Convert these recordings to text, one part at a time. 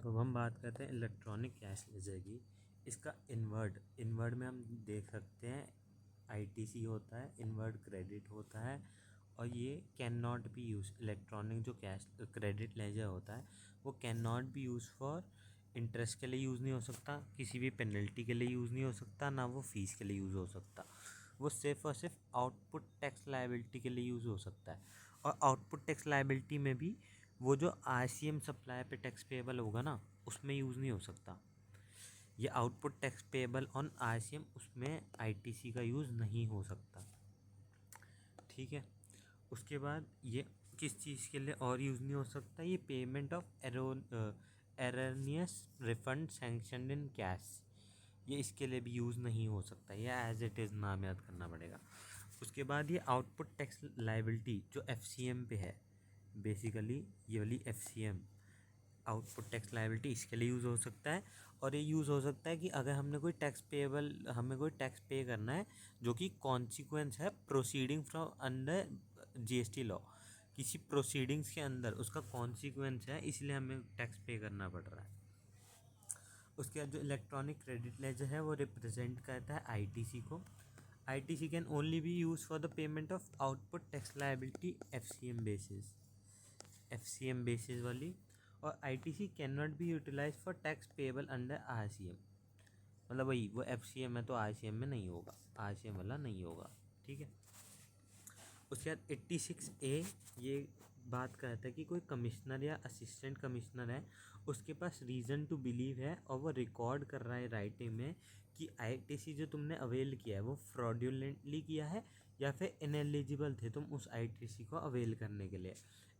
तो अब हम बात करते हैं इलेक्ट्रॉनिक कैश लेजर की। इसका इनवर्ड में हम देख सकते हैं आईटीसी होता है, इनवर्ड क्रेडिट होता है, और ये can not B use. Electronic जो कैश क्रेडिट लेजर होता है वो can not B use for interest के लिए यूज़ नहीं हो सकता, किसी भी पेनल्टी के लिए यूज़ नहीं हो सकता, ना वो फीस के लिए यूज़ हो सकता। वो सिर्फ और सिर्फ आउटपुट टैक्स लायबिलिटी के लिए यूज़ हो सकता है। और आउटपुट टैक्स लायबिलिटी में भी वो जो आरसीएम सप्लाई पे टैक्स पेबल होगा ना, उसमें यूज़ नहीं हो सकता। ये output tax payable on RCM, उसमें आईटीसी का यूज़ नहीं हो सकता। ठीक है। उसके बाद ये किस चीज़ के लिए और यूज़ नहीं हो सकता, ये payment of erroneous refund sanction in cash, ये इसके लिए भी यूज़ नहीं हो सकता। ये एज इट इज़ नाम याद करना पड़ेगा। उसके बाद ये आउटपुट टैक्स लायबिलिटी जो एफसीएम पे है, बेसिकली ये वाली एफसीएम आउटपुट टैक्स लायबिलिटी इसके लिए यूज़ हो सकता है। और ये यूज़ हो सकता है कि अगर हमने कोई हमें कोई टैक्स पे करना है जो कि कॉन्सिक्वेंस है proceeding from under GST law, किसी प्रोसीडिंग्स के अंदर उसका कॉन्सिक्वेंस है, इसलिए हमें टैक्स पे करना पड़ रहा है। उसके बाद जो इलेक्ट्रॉनिक क्रेडिट लेजर है वो रिप्रेजेंट करता है आईटीसी को। ITC can only be use for the payment of output tax liability FCM basis वाली। और ITC can not be utilize for tax payable under RCM, मतलब वही वो एफसीएम है तो आरसीएम में नहीं होगा, आरसीएम वाला नहीं होगा। ठीक है। उसके बाद 86A ये बात करता है कि कोई कमिश्नर या असिस्टेंट कमिश्नर है, उसके पास रीज़न टू बिलीव है और वो रिकॉर्ड कर रहा है राइटिंग में कि आईटीसी जो तुमने अवेल किया है वो फ्रॉडुलेंटली किया है या फिर इनएलिजिबल थे तुम उस आईटीसी को अवेल करने के लिए।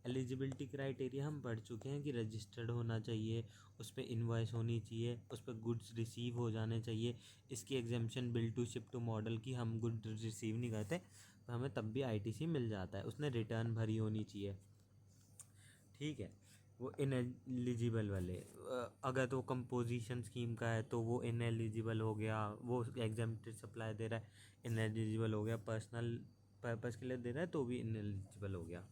एलिजिबिलिटी क्राइटेरिया हम पढ़ चुके हैं कि रजिस्टर्ड होना चाहिए, उस पर इन्वाइस होनी चाहिए, उस पर गुड्स रिसीव हो जाने चाहिए। इसकी exemption bill to ship to model की, हम गुड रिसीव नहीं करते तो हमें तब भी आईटीसी मिल जाता है। उसने रिटर्न भरी होनी चाहिए। ठीक है। वो इनएलिजिबल वाले अगर तो कंपोजिशन स्कीम का है तो वो इनएलिजिबल हो गया, वो एग्जेम्प्टेड सप्लाई दे रहा है इनएलिजिबल हो गया, पर्सनल पर्पस के लिए दे रहा है तो भी इनएलिजिबल हो गया।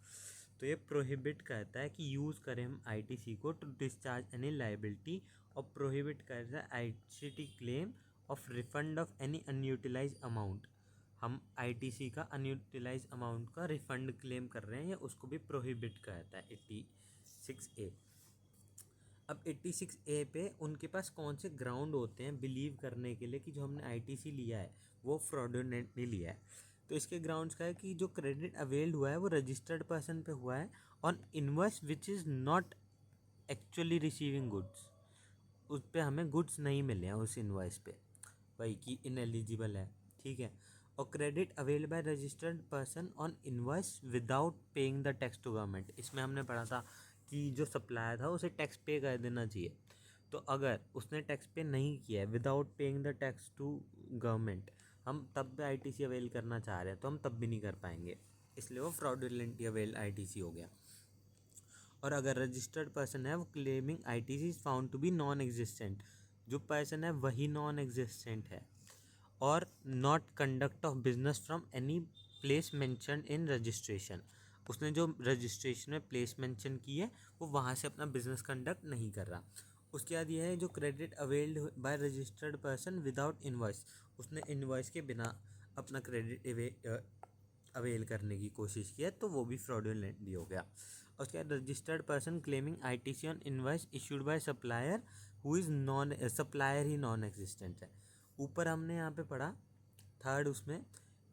तो ये प्रोहिबिट करता है कि यूज़ करें हम आईटीसी को टू डिस्चार्ज एनी लाइबिलिटी, और प्रोहिबिट करता है ITC claim of refund of any unutilise amount. हम आईटीसी का अनयूटिलाइज अमाउंट का रिफंड क्लेम कर रहे हैं या उसको भी प्रोहिबिट करता है 86A। अब 86A पे उनके पास कौन से ग्राउंड होते हैं बिलीव करने के लिए कि जो हमने आईटीसी लिया है वो फ्रॉडुलेंटली लिया है। तो इसके ग्राउंड्स का है कि जो क्रेडिट अवेल्ड हुआ है वो रजिस्टर्ड पर्सन पे हुआ है on invoice which is not actually receiving goods, उस पर हमें गुड्स नहीं मिले हैं उस इनवॉइस पे, वही कि इनएलिजिबल है। ठीक है। और credit avail by registered person on invoice without paying the tax to government, इसमें हमने पढ़ा था कि जो सप्लायर था उसे टैक्स पे कर देना चाहिए। तो अगर उसने टैक्स पे नहीं किया है without paying the tax to government, हम तब भी आईटीसी अवेल करना चाह रहे हैं तो हम तब भी नहीं कर पाएंगे, इसलिए वो फ्रॉडुलेंटली अवेल आईटीसी हो गया। और अगर रजिस्टर्ड पर्सन है वो claiming ITC is found to be non existent, जो पर्सन है वही नॉन एग्जिस्टेंट है, और not conduct of business from any place mention in registration, उसने जो रजिस्ट्रेशन में प्लेस मेंशन की है वो वहाँ से अपना बिजनेस कंडक्ट नहीं कर रहा। उसके बाद ये है जो credit availed bye registered person without invoice, उसने इनवॉइस के बिना अपना क्रेडिट अवेल करने की कोशिश की है तो वो भी फ्रॉडुलेंटली हो गया। उसके बाद registered person claiming ITC on invoice issued by supplier who is non supplier he non existent है। ऊपर हमने यहाँ पे पढ़ा थर्ड उसमें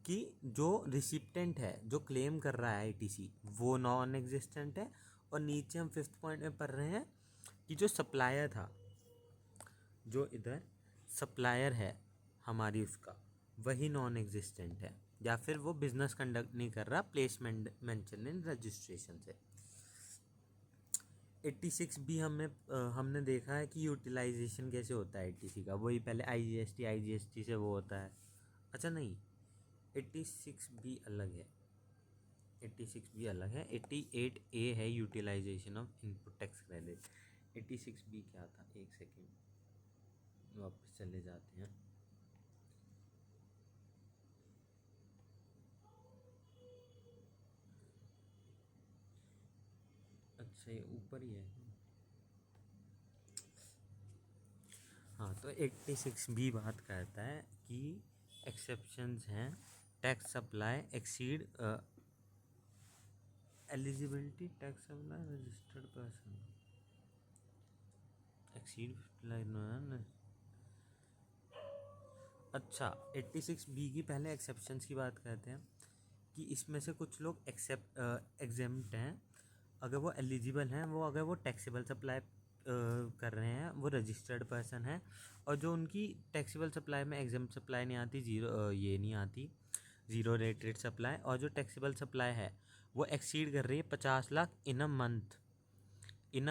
कि जो रिसिप्टेंट है जो क्लेम कर रहा है आईटीसी वो नॉन एग्जिस्टेंट है, और नीचे हम फिफ्थ पॉइंट में पढ़ रहे हैं कि जो सप्लायर था, जो इधर सप्लायर है हमारी उसका, वही नॉन एग्जिस्टेंट है या फिर वो बिजनेस कंडक्ट नहीं कर रहा प्लेसमेंट मेंशन इन रजिस्ट्रेशन से। 86 भी हमने देखा है कि यूटिलाइजेशन कैसे होता है आईटीसी का, वही पहले आईजीएसटी से वो होता है। अच्छा नहीं, 86 भी अलग है, 86 भी अलग है। 88A है utilization of input tax credit. 86B क्या था, एक सेकेंड वापस चले जाते हैं। अच्छा ये ऊपर ही है। तो 86B बात करता है कि एक्सेप्शंस हैं tax supply exceed eligibility tax supply registered person exceed अच्छा 86B की पहले एक्सेप्शंस की बात करते हैं कि इसमें से कुछ लोग एग्जेम्प्ट हैं अगर वो एलिजिबल हैं, वो अगर वो टैक्सेबल सप्लाई कर रहे हैं, वो रजिस्टर्ड पर्सन है, और जो उनकी टैक्सेबल सप्लाई में एग्जेम्प्ट सप्लाई नहीं आती, ये नहीं आती ज़ीरो रेटेड सप्लाई, और जो टैक्सेबल सप्लाई है वो एक्सीड कर रही है 50 लाख इन अ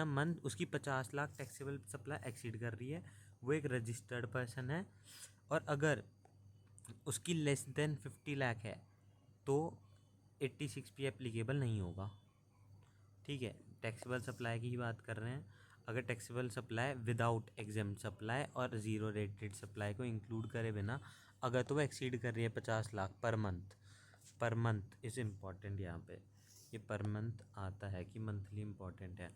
मंथ उसकी 50 लाख टैक्सेबल सप्लाई एक्सीड कर रही है, वो एक रजिस्टर्ड पर्सन है। और अगर उसकी लेस देन 50 लाख है तो 86 एप्लीकेबल नहीं होगा। ठीक है, टैक्सेबल सप्लाई की ही बात कर रहे हैं। अगर taxable supply without exempt supply और ज़ीरो रेटेड सप्लाई को इंक्लूड करे बिना अगर तो वो एक्सीड कर रही है 50 lakh per month is important. यहाँ पे ये पर मंथ आता है कि मंथली इम्पॉर्टेंट है।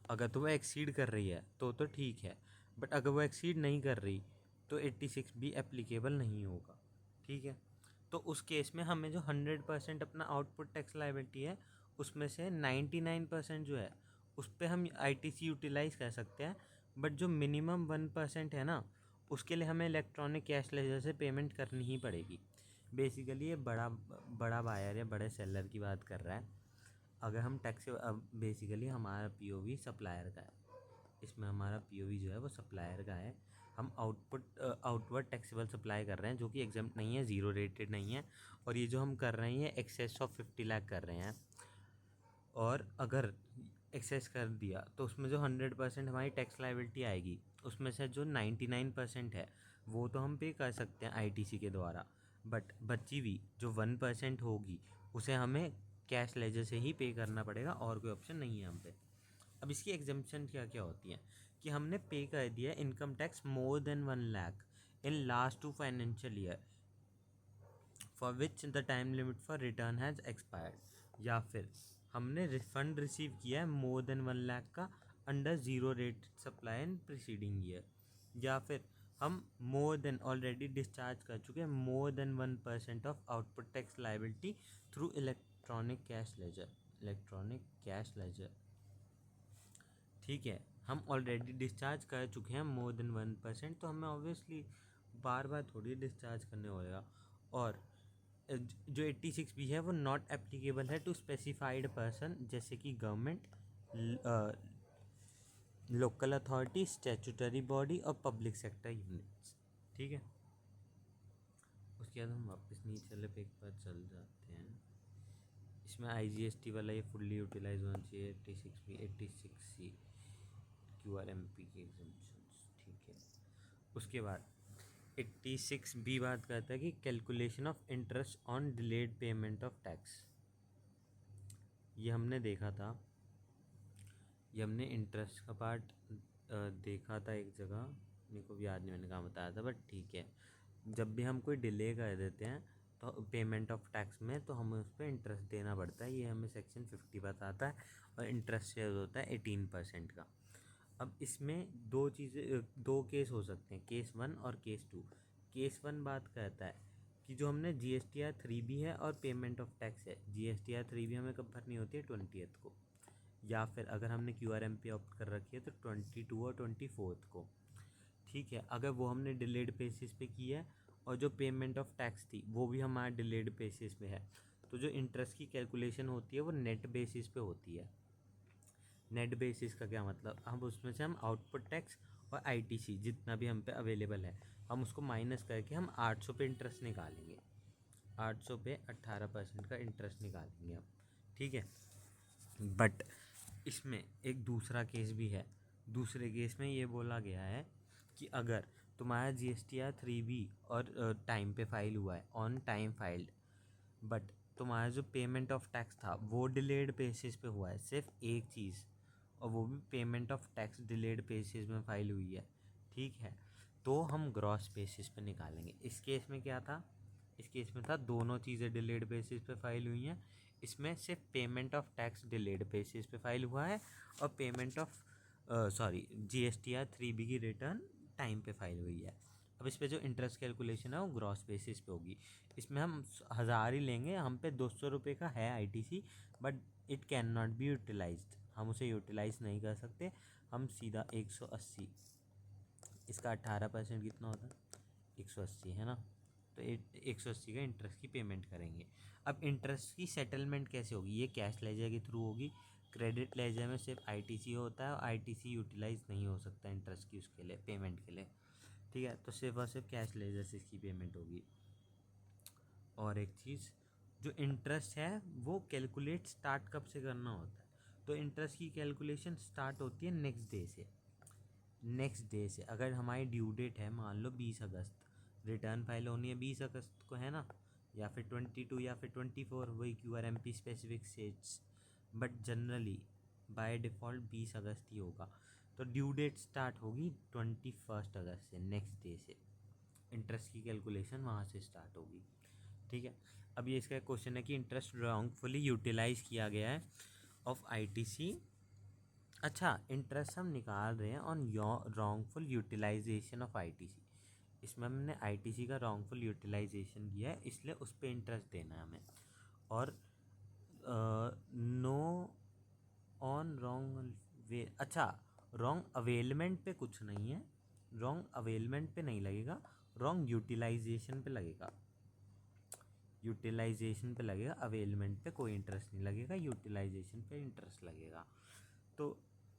अगर तो वो एक्सीड कर रही है तो ठीक है, बट अगर वो एक्सीड नहीं कर रही तो 86B एप्लीकेबल नहीं होगा। ठीक है, तो उस केस में हमें जो 100% अपना आउटपुट टैक्स लायबिलिटी है उसमें से 99% जो है उस पर हम ITC यूटिलाइज़ कर सकते हैं, बट जो मिनिमम 1% है ना उसके लिए हमें इलेक्ट्रॉनिक कैश लेजर से पेमेंट करनी ही पड़ेगी। बेसिकली ये बड़ा बायर या बड़े सेलर की बात कर रहा है। अगर हम टैक्स बेसिकली हमारा POV सप्लायर का है, इसमें हमारा POV जो है वो सप्लायर का है। हम आउटवर्ड टैक्सेबल सप्लाई कर रहे हैं जो कि एग्जाम्प्ट नहीं है, ज़ीरो रेटेड नहीं है, और ये जो हम कर रहे हैं एक्सेस ऑफ 50 लाख कर रहे हैं। और अगर एक्सेस कर दिया तो उसमें जो 100% हमारी टैक्स लायबिलिटी आएगी उसमें से जो 99% है वो तो हम पे कर सकते हैं ITC के द्वारा, बट बची हुई जो 1% होगी उसे हमें कैश लेजर से ही पे करना पड़ेगा, और कोई ऑप्शन नहीं है हम पे। अब इसकी एग्जाम्पशन क्या क्या होती हैं कि हमने पे कर दिया income tax more than 1 lakh in last 2 financial year for which the time limit for return has expired, या फिर हमने रिफंड रिसीव किया है मोर देन 1 लाख का under zero rate supply in preceding year, या फिर हम मोर देन ऑलरेडी डिस्चार्ज कर चुके हैं more than 1% of output tax liability through electronic cash laser. ठीक है, हम ऑलरेडी डिस्चार्ज कर चुके हैं मोर देन 1%, तो हमें ऑब्वियसली बार बार थोड़ी डिस्चार्ज करने होगा। और जो 86B है वो नॉट एप्लीकेबल है टू स्पेसिफाइड पर्सन, जैसे कि government, local authority, statutory body और पब्लिक सेक्टर यूनिट्स। ठीक है, उसके बाद हम वापस नीचे वाले पे एक बार चल जाते हैं। इसमें IGST वाला ये फुल्ली यूटिलाइज होना चाहिए 86B 86C QRMP के एग्जाम्पशंस। ठीक है, उसके बाद 86B बात करता है कि calculation of interest on delayed payment of tax. ये हमने देखा था, ये हमने इंटरेस्ट का पार्ट देखा था एक जगह, मेरे को भी याद नहीं मैंने कहाँ बताया था, बट ठीक है। जब भी हम कोई डिले कर देते हैं तो पेमेंट ऑफ टैक्स में, तो हमें उस पर इंटरेस्ट देना पड़ता है, ये हमें सेक्शन 50 बताता है, और इंटरेस्ट शेयर होता है 18% का। अब इसमें दो केस हो सकते हैं, केस 1 और केस 2। केस 1 बात करता है कि जो हमने GSTR 3B है और पेमेंट ऑफ टैक्स है, GSTR 3B हमें कब भरनी होती है 20th को, या फिर अगर हमने QRMP ऑप्ट कर रखी है तो 22 और 24th को। ठीक है, अगर वो हमने डिलेड बेसिस पे की है और जो पेमेंट ऑफ टैक्स थी वो भी हमारा डिलेड बेसिस पे है, तो जो इंटरेस्ट की कैलकुलेशन होती है वो नेट बेसिस पे होती है। नेट बेसिस का क्या मतलब, हम उसमें से हम आउटपुट टैक्स और ITC जितना भी हम पे अवेलेबल है हम उसको माइनस करके हम 800 पे इंटरेस्ट निकालेंगे, 800 पे 18% का इंटरेस्ट निकालेंगे हम। ठीक है, बट इसमें एक दूसरा केस भी है। दूसरे केस में ये बोला गया है कि अगर तुम्हारा GSTR 3B और टाइम पे फाइल हुआ है, ऑन टाइम फाइल्ड, बट तुम्हारा जो पेमेंट ऑफ टैक्स था वो डिलेड बेसिस पे हुआ है, सिर्फ एक चीज़, और वो भी payment of tax delayed basis में फाइल हुई है। ठीक है, तो हम ग्रॉस बेसिस पे निकालेंगे। इस केस में क्या था, इस केस में था दोनों चीज़ें डिलेड बेसिस पे फाइल हुई हैं, इसमें सिर्फ payment of tax delayed basis पे फाइल हुआ है, और पेमेंट ऑफ GSTR 3B की रिटर्न टाइम पे फाइल हुई है। अब इस पे जो इंटरेस्ट कैलकुलेशन है वो ग्रॉस बेसिस पे होगी। इसमें हम 1000 ही लेंगे, हम पे 200 रुपये का है ITC, but it can not be utilized, हम उसे यूटिलाइज नहीं कर सकते। हम सीधा 180, इसका 18% कितना होता है 180 है ना, तो 180 का इंटरेस्ट की पेमेंट करेंगे। अब इंटरेस्ट की सेटलमेंट कैसे होगी, ये कैश लेजर के थ्रू होगी। क्रेडिट लेजर में सिर्फ आईटीसी होता है और आईटीसी यूटिलाइज नहीं हो सकता इंटरेस्ट की उसके लिए पेमेंट के लिए, ठीक है। तो सिर्फ और सिर्फ कैश लेजर से इसकी पेमेंट होगी। और एक चीज़, जो इंटरेस्ट है वो कैलकुलेट स्टार्ट कब से करना होता है, तो इंटरेस्ट की कैलकुलेशन स्टार्ट होती है नेक्स्ट डे से। नेक्स्ट डे से अगर हमारी ड्यू डेट है मान लो 20 अगस्त, रिटर्न फाइल होनी है 20 अगस्त को है ना, या फिर 22 या फिर 24, वही QRMP specific sets, but generally by default 20 अगस्त ही होगा। तो ड्यू डेट स्टार्ट होगी 21 अगस्त से, नेक्स्ट डे से इंटरेस्ट की कैलकुलेशन वहाँ से स्टार्ट होगी, ठीक है। अब ये इसका क्वेश्चन है कि इंटरेस्ट रॉन्गफुली यूटिलाइज किया गया है ऑफ आईटीसी। अच्छा, इंटरेस्ट हम निकाल रहे हैं on wrongful utilization of ITC. इसमें हमने आईटीसी का रॉन्गफुल यूटिलाइजेशन किया है, इसलिए उस पर इंटरेस्ट देना है हमें। और नो ऑन रॉन्ग वे, अच्छा रॉन्ग अवेलमेंट पे कुछ नहीं है, रॉन्ग अवेलमेंट पे नहीं लगेगा, रॉन्ग यूटिलाइजेशन पे लगेगा, यूटिलाइजेशन पे लगेगा, अवेलमेंट पे कोई इंटरेस्ट नहीं लगेगा, यूटिलाइजेशन पे इंटरेस्ट लगेगा। तो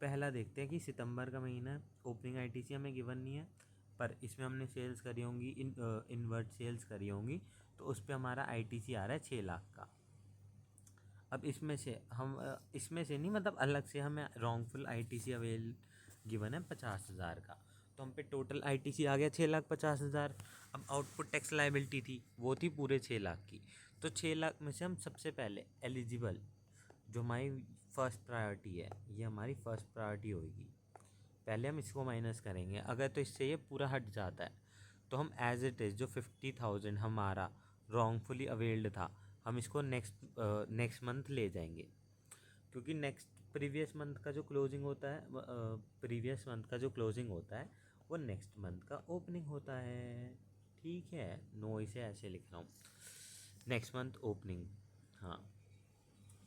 पहला देखते हैं कि सितंबर का महीना है, ओपनिंग आईटीसी हमें गिवन नहीं है, पर इसमें हमने सेल्स करी होंगी, इनवर्ट सेल्स करी होंगी, तो उस पर हमारा आईटीसी आ रहा है 6 लाख का। अब इसमें से हम इसमें से नहीं, मतलब अलग से हमें रॉन्गफुल आईटीसी अवेल गिवन है 50,000 का, तो हम पे टोटल आईटीसी आ गया 6,50,000। अब आउटपुट टैक्स लाइबिलिटी थी, वो थी पूरे 6 लाख की, तो 6 लाख में से हम सबसे पहले एलिजिबल, जो हमारी फर्स्ट प्रायोरिटी है, ये हमारी फर्स्ट प्रायोरिटी होगी, पहले हम इसको माइनस करेंगे। अगर तो इससे ये पूरा हट जाता है तो हम एज इट इज़ जो 50,000 हमारा रॉन्गफुली अवेल्ड था, हम इसको नेक्स्ट मंथ ले जाएंगे, क्योंकि नेक्स्ट प्रीवियस मंथ का जो क्लोजिंग होता है, प्रीवियस मंथ का जो क्लोजिंग होता है वो नेक्स्ट मंथ का ओपनिंग होता है, ठीक है। नो इसे ऐसे लिख रहा हूँ, नेक्स्ट मंथ ओपनिंग, हाँ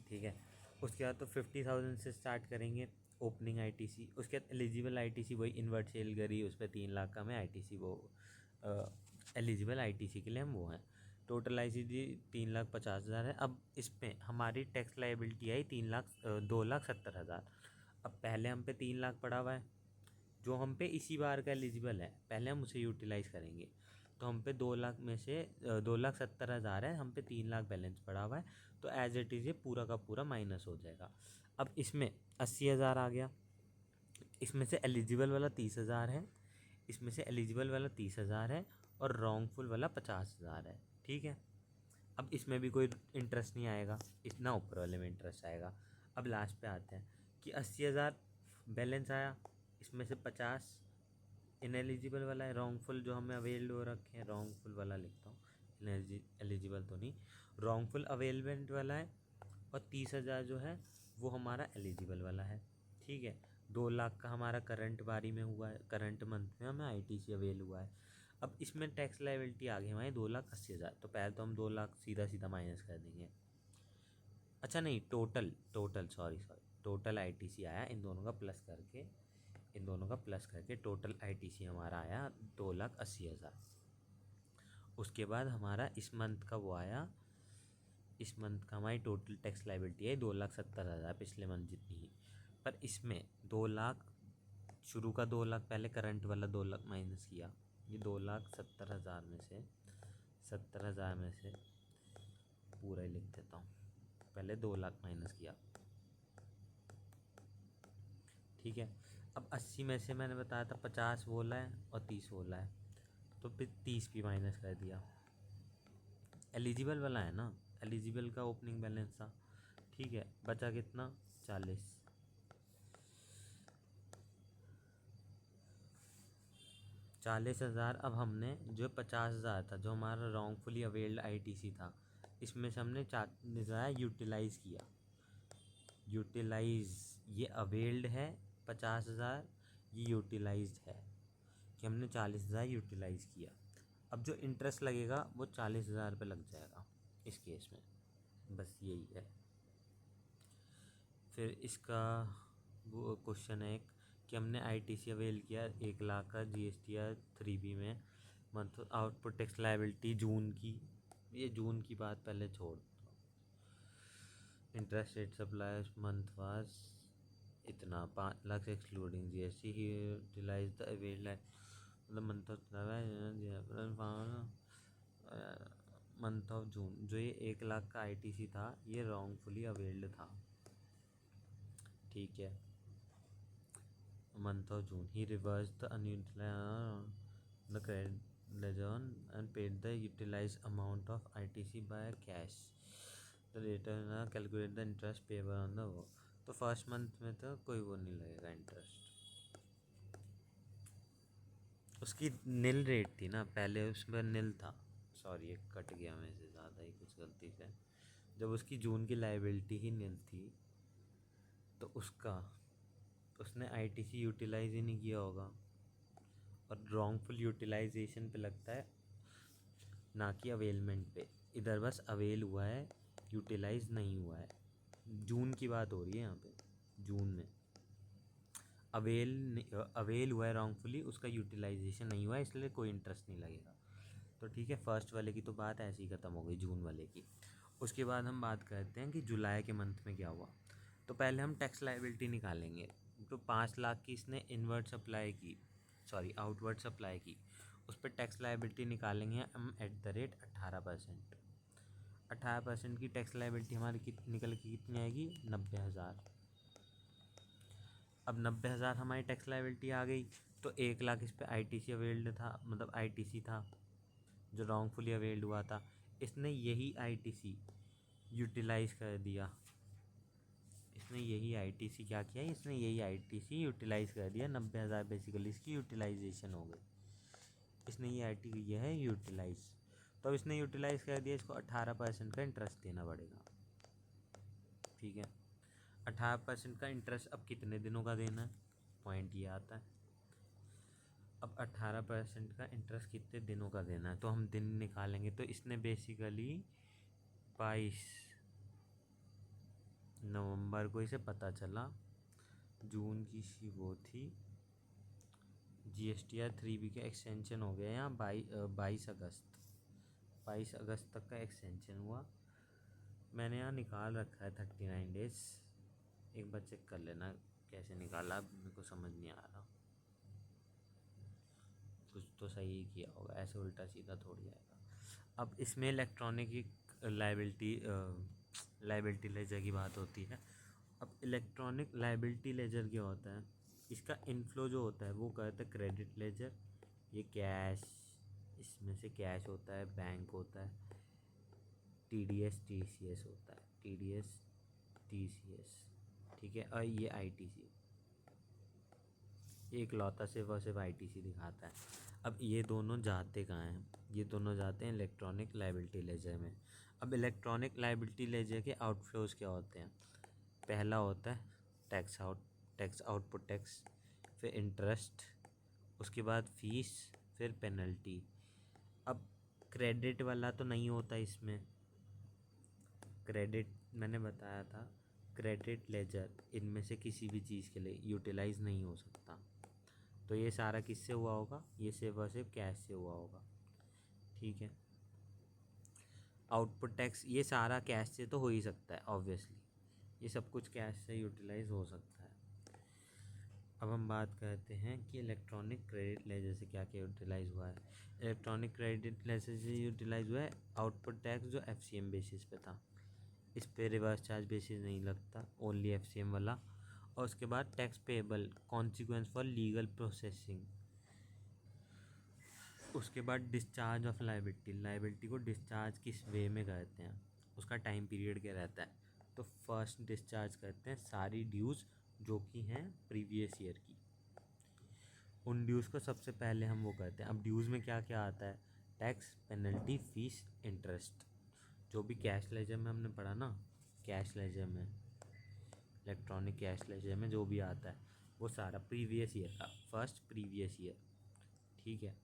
ठीक है। उसके बाद तो 50,000 से स्टार्ट करेंगे ओपनिंग आईटीसी, उसके बाद एलिजिबल आईटीसी वही इन्वर्ट सेल करी, उस पर 3 लाख का हमें आईटीसी, वो एलिजिबल आईटीसी के लिए हम वो हैं। टोटल आईटीसी 3,50,000 है। अब इस पर हमारी टैक्स लाइबिलिटी आई 2,70,000। अब पहले हम पे 3 लाख पड़ा हुआ है जो हम पे इसी बार का एलिजिबल है, पहले हम उसे यूटिलाइज़ करेंगे, तो हम पे 2 लाख में से 2,70,000 है, हम पे 3 लाख बैलेंस पड़ा हुआ है, तो एज इट इज़ ये पूरा का पूरा माइनस हो जाएगा। अब इसमें 80,000 आ गया, इसमें से एलिजिबल वाला 30,000 है, इसमें से एलिजिबल वाला 30,000 है, और रॉन्गफुल वाला 50,000 है, ठीक है। अब इसमें भी कोई इंटरेस्ट नहीं आएगा, इतना ऊपर वाले में इंटरेस्ट आएगा। अब लास्ट पे आते हैं कि 80,000 बैलेंस आया, इसमें से 50 इनएलिजिबल वाला है, रॉन्गफुल जो हमें अवेल्ड हो रखे हैं, रॉन्गफुल वाला लिखता हूँ, एलिजिबल तो नहीं, रॉन्गफुल अवेलमेंट वाला है, और 30,000 जो है वो हमारा एलिजिबल वाला है, ठीक है। 2 लाख का हमारा करंट बारी में हुआ है, करंट मंथ में हमें आईटीसी अवेल हुआ है। अब इसमें टैक्स लायबिलिटी आ गई हमारी 2,80,000, तो पहले तो हम 2 लाख सीधा सीधा माइनस कर देंगे। अच्छा नहीं, टोटल सॉरी टोटल आईटीसी आया इन दोनों का प्लस करके, इन दोनों का प्लस करके टोटल आईटीसी हमारा आया 2,80,000। उसके बाद हमारा इस मंथ का वो आया, इस मंथ का हमारी टोटल टैक्स लायबिलिटी है 2,70,000, पिछले मंथ जितनी ही, पर इसमें 2 लाख, शुरू का 2 लाख पहले करंट वाला 2 लाख माइनस किया, ये 2,70,000 में से 70,000 में से पूरा ही लिख देता हूँ, पहले 2 लाख माइनस किया, ठीक है। अब 80 में से मैंने बताया था 50 बोला है और 30 बोला है, तो फिर 30 भी माइनस कर दिया, एलिजिबल वाला है ना, एलिजिबल का ओपनिंग बैलेंस था, ठीक है। बचा कितना 40,000। अब हमने जो 50,000 था जो हमारा रॉन्गफुली अवेल्ड आईटीसी था, इसमें से हमने 40,000 यूटिलाइज़ किया, यूटिलाइज, ये अवेल्ड है 50,000, ये यूटिलाइज्ड है, कि हमने 40,000 यूटिलाइज़ किया। अब जो इंटरेस्ट लगेगा वो 40,000 पे लग जाएगा इस केस में, बस यही है। फिर इसका वो क्वेश्चन है एक कि हमने आईटीसी अवेल किया 1 लाख का जीएसटीआर 3B में, month output tax liability June की, ये जून की बात पहले छोड़ दो। Interest rate supply month was इतना 5 लाख एक्सक्लूडिंग जीएसटी ही यूटिलाइज द अवेल मतलब मंथ ऑफ जून। जो ये 1 लाख का आईटीसी था ये रॉन्गफुली अवेल्ड था, ठीक है। मंथ ऑफ जून ही reverse the unutilized the credit ledger and paid the utilized amount of ITC by cash the later calculate the interest payable on the वो। तो फर्स्ट मंथ में तो कोई वो नहीं लगेगा इंटरेस्ट, उसकी नील रेट थी ना पहले, उसमें नील था। सॉरी एक कट गया मेरे से ज़्यादा ही कुछ गलती से। जब उसकी जून की लायबिलिटी ही नील थी तो उसने आईटीसी यूटिलाइज ही नहीं किया होगा, और रॉन्गफुल यूटिलाइजेशन पे लगता है ना कि अवेलमेंट पे। इधर बस अवेल हुआ है, यूटिलाइज नहीं हुआ है। जून की बात हो रही है यहाँ पे, जून में अवेल हुआ है रॉन्गफुली, उसका यूटिलाइजेशन नहीं हुआ है, इसलिए कोई इंटरेस्ट नहीं लगेगा। तो ठीक है, फर्स्ट वाले की तो बात ऐसी ही ख़त्म हो गई, जून वाले की। उसके बाद हम बात करते हैं कि जुलाई के मंथ में क्या हुआ। तो पहले हम टैक्स लायबिलिटी निकालेंगे। तो 5 लाख की इसने इनवर्ट सप्लाई की, सॉरी आउटवर्ड सप्लाई की, उस पर टैक्स लायबिलिटी निकालेंगे हम एट द रेट 18%। 18% की टैक्स लायबिलिटी हमारी निकल के कितनी आएगी, 90,000। अब 90,000 हमारी टैक्स लायबिलिटी आ गई, तो 1 लाख इस पर आईटीसी अवेल्ड था, मतलब आईटीसी था जो रॉन्गफुली अवेल्ड हुआ था। इसने यही आईटीसी यूटिलाइज़ कर दिया, इसने यही आईटीसी क्या किया, इसने यही आईटीसी यूटिलाइज़ कर दिया। 90,000 बेसिकली इसकी यूटिलाइजेशन हो गई, इसने ये आईटीसी किया है यूटिलाइज। तो अब इसने यूटिलाइज़ कर दिया, इसको 18% का इंटरेस्ट देना पड़ेगा, ठीक है। 18% का इंटरेस्ट अब कितने दिनों का देना है, पॉइंट ये आता है। अब 18% का इंटरेस्ट कितने दिनों का देना है, तो हम दिन निकालेंगे। तो इसने बेसिकली 22 नवंबर को इसे पता चला, जून की सी वो थी, जीएसटीआर 3B का एक्सटेंशन हो गया यहाँ 22 अगस्त तक का एक्सटेंशन हुआ। मैंने यहाँ निकाल रखा है 39 डेज, एक बार चेक कर लेना कैसे निकाला, मेरे को समझ नहीं आ रहा। कुछ तो सही ही किया होगा, ऐसे उल्टा सीधा थोड़ी आएगा। अब इसमें इलेक्ट्रॉनिक लाइबिलिटी लेजर की बात होती है। अब इलेक्ट्रॉनिक लाइबिलिटी लेजर क्या होता है, इसका इनफ्लो जो होता है वो कहते हैं क्रेडिट लेजर। ये कैश, इसमें से कैश होता है, बैंक होता है, टीडीएस टीसीएस होता है, टीडीएस टीसीएस, ठीक है। और ये आईटीसी, एक लौता सिर्फ आईटीसी दिखाता है। अब ये दोनों जाते कहाँ हैं, ये दोनों जाते हैं इलेक्ट्रॉनिक लाइबिलिटी लेजर में। अब इलेक्ट्रॉनिक लाइबिलिटी लेजर के आउटफ्लोज क्या होते हैं, पहला होता है टैक्स आउटपुट टैक्स, फिर इंटरेस्ट, उसके बाद फीस, फिर पेनल्टी। अब क्रेडिट वाला तो नहीं होता इसमें, क्रेडिट मैंने बताया था, क्रेडिट लेजर इनमें से किसी भी चीज़ के लिए यूटिलाइज नहीं हो सकता। तो ये सारा किससे हुआ होगा, ये सिर्फ और सिर्फ कैश से हुआ होगा, ठीक है। आउटपुट टैक्स ये सारा कैश से तो हो ही सकता है ऑब्वियसली, ये सब कुछ कैश से यूटिलाइज हो सकता है। अब हम बात करते हैं कि इलेक्ट्रॉनिक क्रेडिट लेजर से क्या क्या यूटिलाइज हुआ है। इलेक्ट्रॉनिक क्रेडिट लेजर से यूटिलाइज हुआ है आउटपुट टैक्स जो एफसीएम बेसिस पे था, इस पे रिवर्स चार्ज बेसिस नहीं लगता, ओनली एफसीएम वाला। और उसके बाद tax payable consequence for legal processing. उसके बाद डिस्चार्ज ऑफ लाइबिलिटी को डिस्चार्ज किस वे में करते हैं, उसका टाइम पीरियड क्या रहता है। तो फर्स्ट डिस्चार्ज करते हैं सारी ड्यूज़ जो कि हैं प्रीवियस ईयर की, उन ड्यूज़ को सबसे पहले हम वो करते हैं। अब ड्यूज़ में क्या क्या आता है, टैक्स, पेनल्टी, फीस, इंटरेस्ट, जो भी कैश लेजर में हमने पढ़ा ना, कैश लेजर में, इलेक्ट्रॉनिक कैश लेजर में जो भी आता है वो सारा प्रीवियस ईयर का, फर्स्ट प्रीवियस ईयर, ठीक है।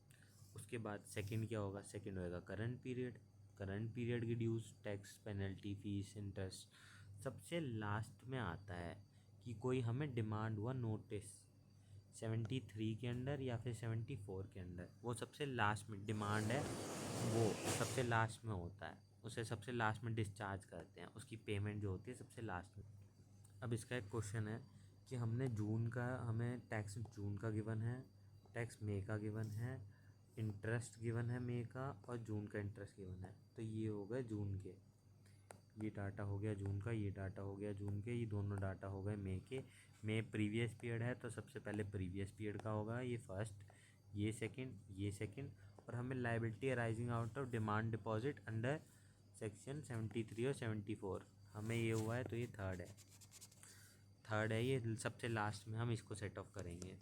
उसके बाद सेकंड क्या होगा, सेकंड होएगा करंट पीरियड। करंट पीरियड की dues, tax, penalty, fees, interest सबसे लास्ट में आता है कि कोई हमें डिमांड हुआ नोटिस 73 के अंडर या फिर 74 के अंडर, वो सबसे लास्ट में डिमांड है, वो सबसे लास्ट में होता है, उसे सबसे लास्ट में डिस्चार्ज करते हैं, उसकी पेमेंट जो होती है सबसे लास्ट में। अब इसका एक क्वेश्चन है कि हमने जून का, हमें टैक्स जून का गिवन है, टैक्स मई का गिवन है, इंटरेस्ट गिवन है मई का, और जून का इंटरेस्ट गिवन है। तो ये हो गए जून के, ये डाटा हो गया जून का, ये डाटा हो गया जून के, ये दोनों डाटा हो गए मई के। मई प्रीवियस पीरियड है तो सबसे पहले प्रीवियस पीरियड का होगा, ये फर्स्ट, ये सेकंड, ये सेकंड। और हमें liability arising out of demand deposit under section 73 और 74 हमें ये हुआ है, तो ये थर्ड है, थर्ड है ये सबसे लास्ट में, हम इसको सेट ऑफ करेंगे।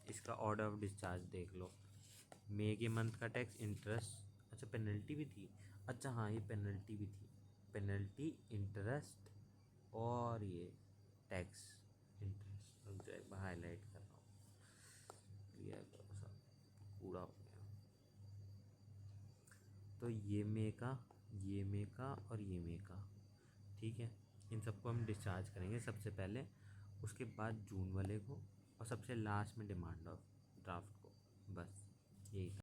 इसका ऑर्डर ऑफ डिस्चार्ज देख लो, मई के मंथ का टैक्स, इंटरेस्ट, अच्छा पेनल्टी भी थी, अच्छा हाँ ये पेनल्टी भी थी, पेनल्टी, इंटरेस्ट और ये टैक्स, इंटरेस्ट। अब जो एक बार हाईलाइट कर रहा हूँ, क्लियर करो सब, पूरा हो गया। तो ये मई का, ये मई का और ये मई का, ठीक है। इन सबको हम डिस्चार्ज करेंगे सबसे पहले, उसके बाद जून वाले को, और सबसे लास्ट में डिमांड ऑफ ड्राफ्ट को, बस यही था।